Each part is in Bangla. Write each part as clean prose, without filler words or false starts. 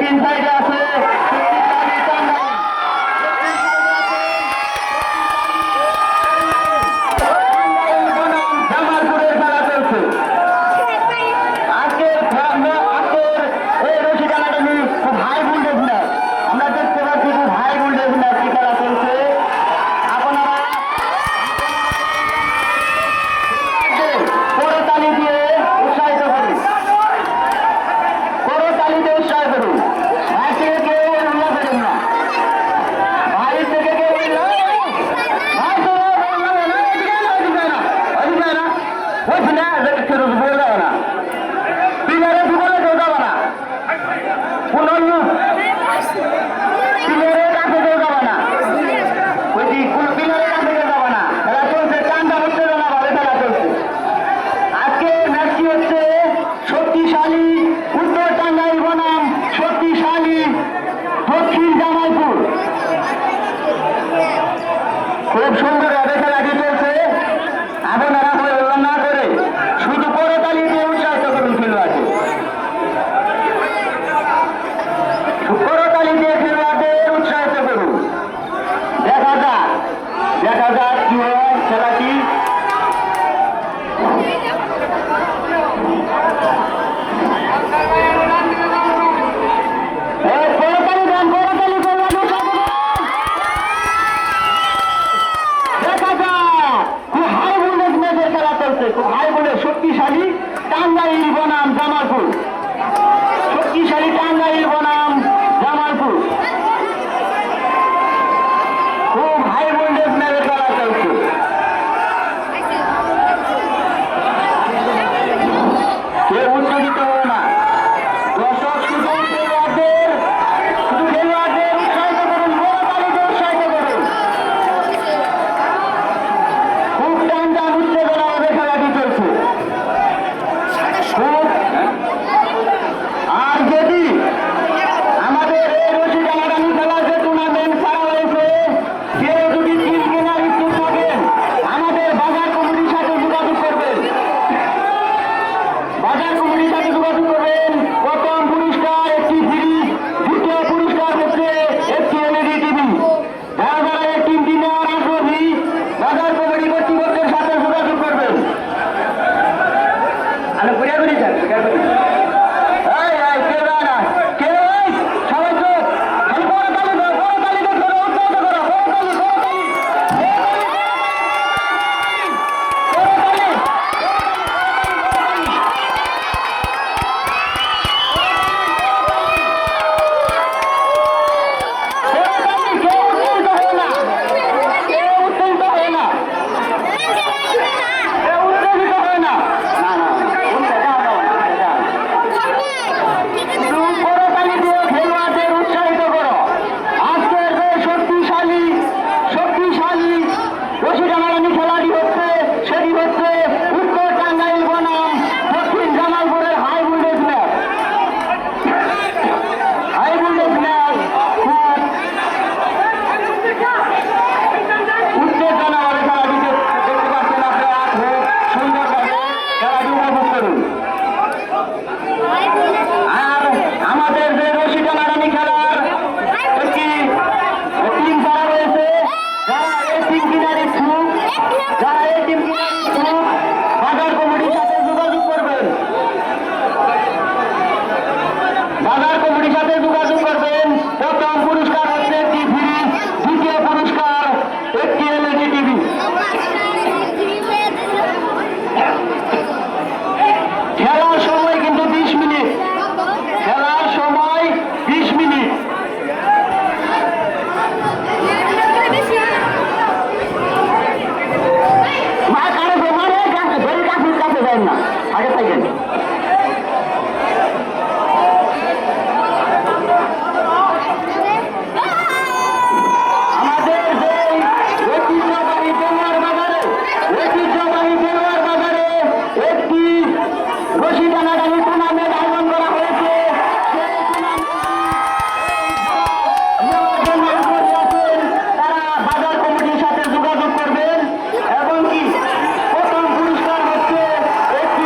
তিন সাইডে আছে জামালপুরের খেলা চলছে। আজকের এই রশি খেলাটা নিয়ে খুব হাই ভোল্টেজ না, আমরা দেখতে পাচ্ছি খুব হাই ভোল্টেজ না কি খেলা চলছে। আপনারা করতালি দিয়ে উৎসাহিত করুন, করতালি দিয়ে উৎসাহ করুন। ভাই থেকে কেউ উল্লাস করেন না, ভাই থেকে কেউ ভাই তো বলে যাবে না, পিলারে ঢুকলে কেউ যাবে না, পিলারের কাছে কেউ যাবে না, ওই পিলারের কাছে কেউ যাবে না। খেলা চলছে, টান্ডা হচ্ছে না, ভাবে খেলা চলছে। আজকে ম্যাচটি হচ্ছে শক্তিশালী উত্তর টাঙ্গাইল বনাম শক্তিশালী দক্ষিণ জামালপুর। খুব সুন্দর ভাবে খেলাটি চলছে। আপনারা হইল না করে শুধু করতালি দিয়ে উৎসাহিত করুন খেলোয়াড়কে, করতালি দিয়ে খেলোয়াড়দের উৎসাহিত করুন। দেখা যাক কি হয় খেলাটি। খুব হাই বলে শক্তিশালী টাঙ্গাইল বনাম জামালপুর, শক্তিশালী টাঙ্গাইল বনাম জামালপুর, খুব হাই ভোল্টেজ ম্যাচের খেলা চলছে। কেউ উত্তেজিত হবে না, দর্শক শুধু খেলোয়াড়দের উৎসাহিত করুন, করতালিতে উৎসাহিত করুন। খুব টান উত্তেজনা হবে খেলাটি চলছে। আর যদি আমাদের এই রশি টানাটানি খেলার যে টুর্নামেন্ট ছাড়া হয়েছে, কেউ যদি টিম কেনার ইচ্ছুক থাকেন আমাদের বাজার কমিটির সাথে যোগাযোগ করবেন, বাজার কমিটির সাথে যোগাযোগ করবেন। প্রথম পুরস্কার একটি ফ্রিজ, দ্বিতীয় পুরস্কার হচ্ছে একটি এলইডি টিভি। যারা যারা এই টিমটি নেওয়ার আগ্রহী বাজার কমিটি কর্তৃপক্ষের সাথে যোগাযোগ করবেন। আমি ঘুরে ঘুরে যান, বাজার কমিটির সাথে যোগাযোগ করবেন, বাজার কমিটির সাথে যোগাযোগ করবেন। প্রথম পুরস্কার হচ্ছে একটি ফ্রিজ, দ্বিতীয় পুরস্কার একটি এলইডি টিভি। খেলার সময় কিন্তু 20 মিনিট, খেলার সময় 20 মিনিট। না আগে থাকেন। আমাদের যে ঐতিহ্যবাহী দেওয়ার বাজারে একটি রশি টানাটানি টুর্নামেন্ট আয়োজন করা হয়েছে। তারা বাজার কমিটির সাথে যোগাযোগ করবেন এবং কি প্রথম পুরস্কার হচ্ছে একটি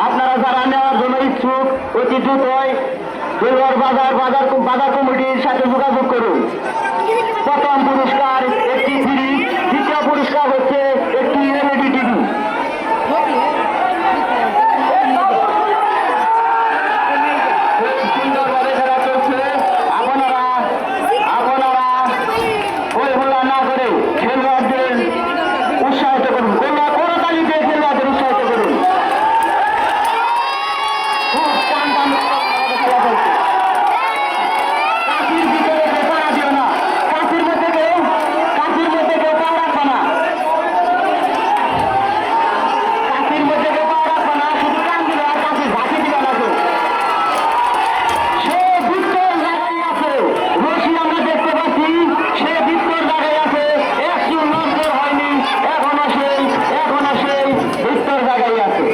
আপনারা যারা নেওয়ার জন্য ইচ্ছুক অতি দ্রুতই খেলোয়াড় বাজার কমিটির সাথে যোগাযোগ করুন। প্রথম পুরস্কার একটি ফ্রিজ, দ্বিতীয় পুরস্কার হচ্ছে একটি এলইডি টিভি। সুন্দরভাবে খেলা চলছে। আপনারা ওই হল্লা না করে খেলোয়াড়দের উৎসাহিত করুন, করতালি দিয়ে খেলোয়াড়দের উৎসাহিত করুন। খুব টান খেলা চলছে। কাশির ভিতরে কেউ পাড়া দিও না, কাশির মধ্যে কেউ পা রাখবে না, কাশির মধ্যে কেউ পা রাখবে না, শুধু কান দিবে আর কাশির ঝাঁকি দিবে না কেউ। সে বৃত্তর জায়গায় আছে, রশি আমরা দেখতে পাচ্ছি, সে বৃত্তর জায়গায় আছে, একটু নজর হয়নি, এখনো সেই বৃত্তর জায়গায় আছে।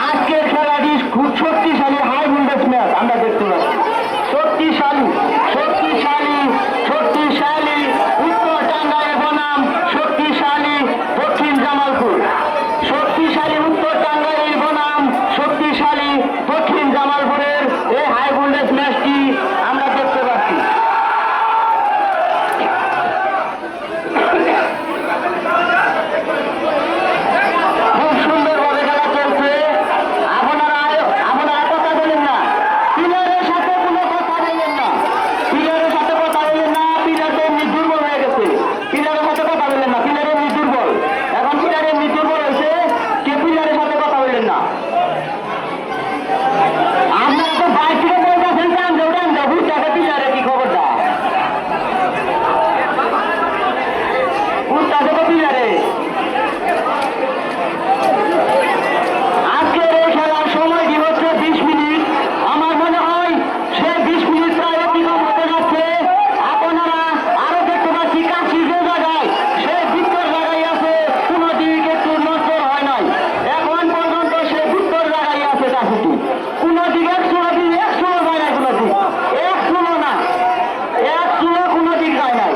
আজকের খেলাটি খুব শক্তিশালী হাই ভোল্টেজ ম্যাচ আমরা দেখতে পাচ্ছি। শক্তিশালী উত্তর টাঙ্গাইল বনাম শক্তিশালী দক্ষিণ জামালপুর, শক্তিশালী উত্তর টাঙ্গাইল বনাম শক্তিশালী দক্ষিণ জামালপুরের এই হাই ভোল্টেজ ম্যাচটি আমরা দেখতে পাচ্ছি। খুব সুন্দরভাবে খেলা চলছে। আপনারা কথা বলেন না, প্লেয়ারের সাথে কোনো কথা বললেন না, প্লেয়ারের সাথে কথা বললেন না, প্লেয়ার তো এমনি দুর্বল হয়ে গেছে, প্লেয়ারের সাথে কথা বললেন না, প্লেয়ার এমনি দুর্বল, এখন প্লেয়ার এমনি দুর্বল হয়েছে, কে প্লেয়ারের সাথে কথা বললেন না। আপনারা তো বাইক থেকে বলতেছেন টান দাও বুঝতে প্লেয়ারের কি খবরটা বুঝতে তো প্লেয়ারে। আজকের এই খেলার সময়টি হচ্ছে 20 মিনিট। আমার মনে হয় সে 20 মিনিট প্রায় অতিক্রম হতে যাচ্ছে। আপনারা আরো দেখতে পাচ্ছি কাশি যে জায়গায়, সে বৃত্তর জায়গায় আছে, কোনো দিক একটু নজর হয় নাই, এখন পর্যন্ত সে বৃত্তর জায়গায় আছে। কাশিটি কোনো দিক এক চুলো যায় নাই, কোনো দিক এক চুলো কোনো দিক যায় নাই।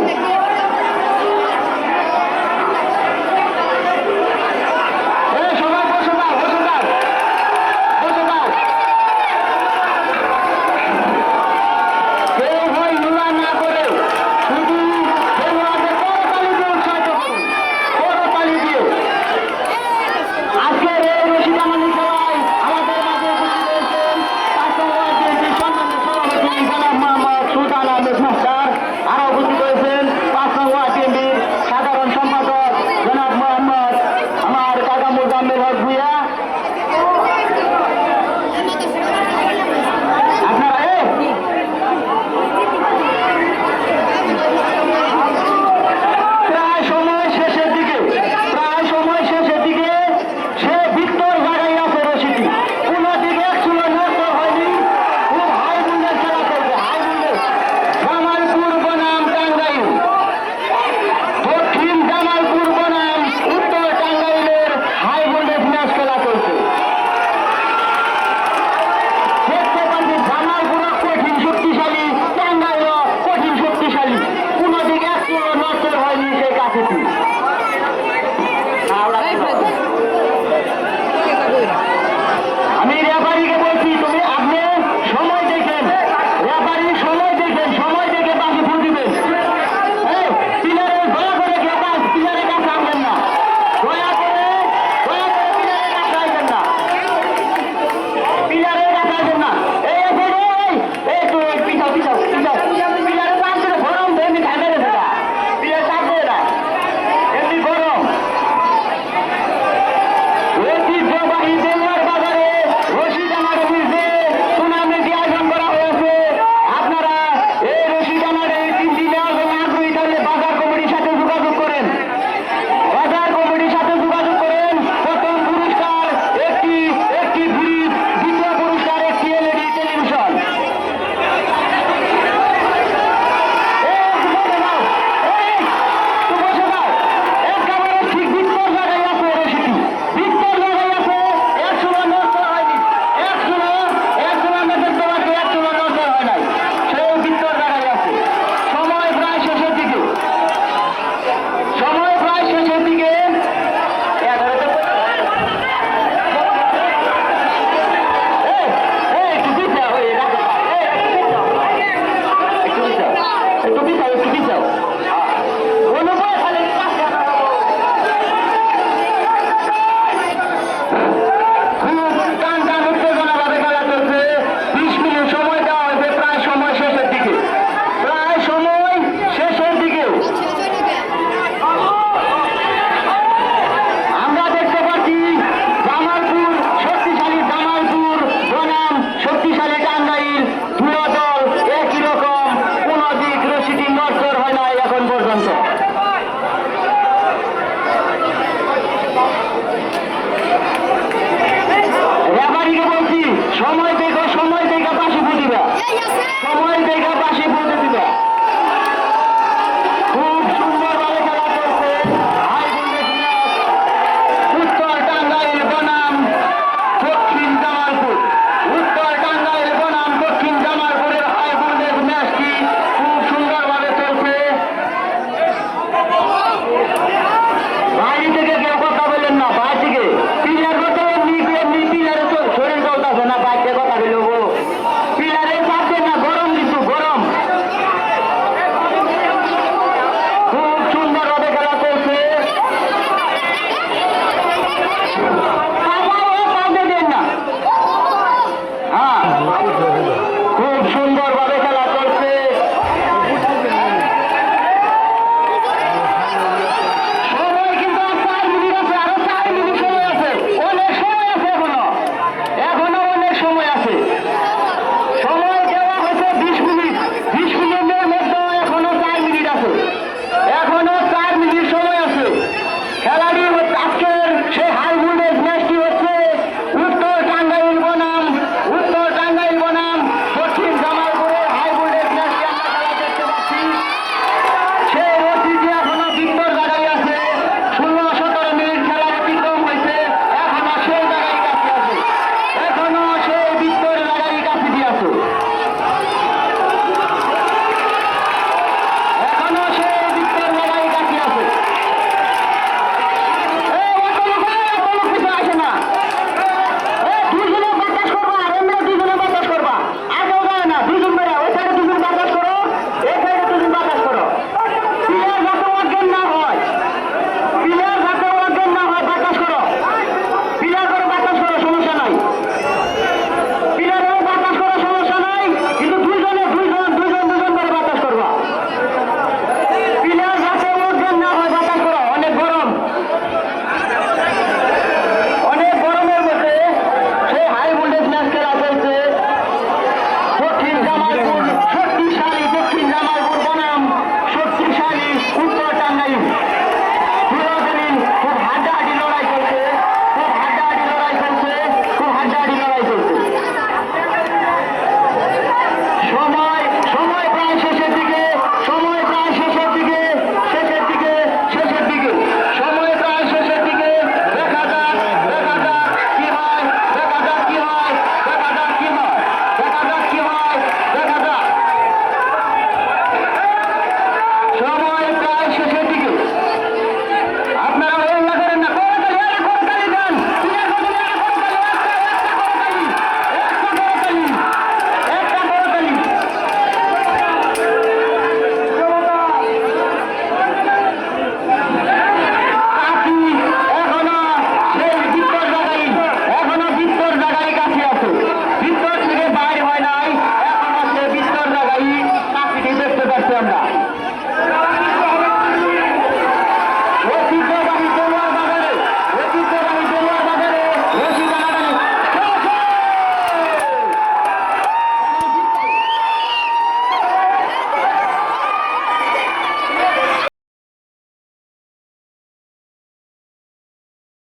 সময়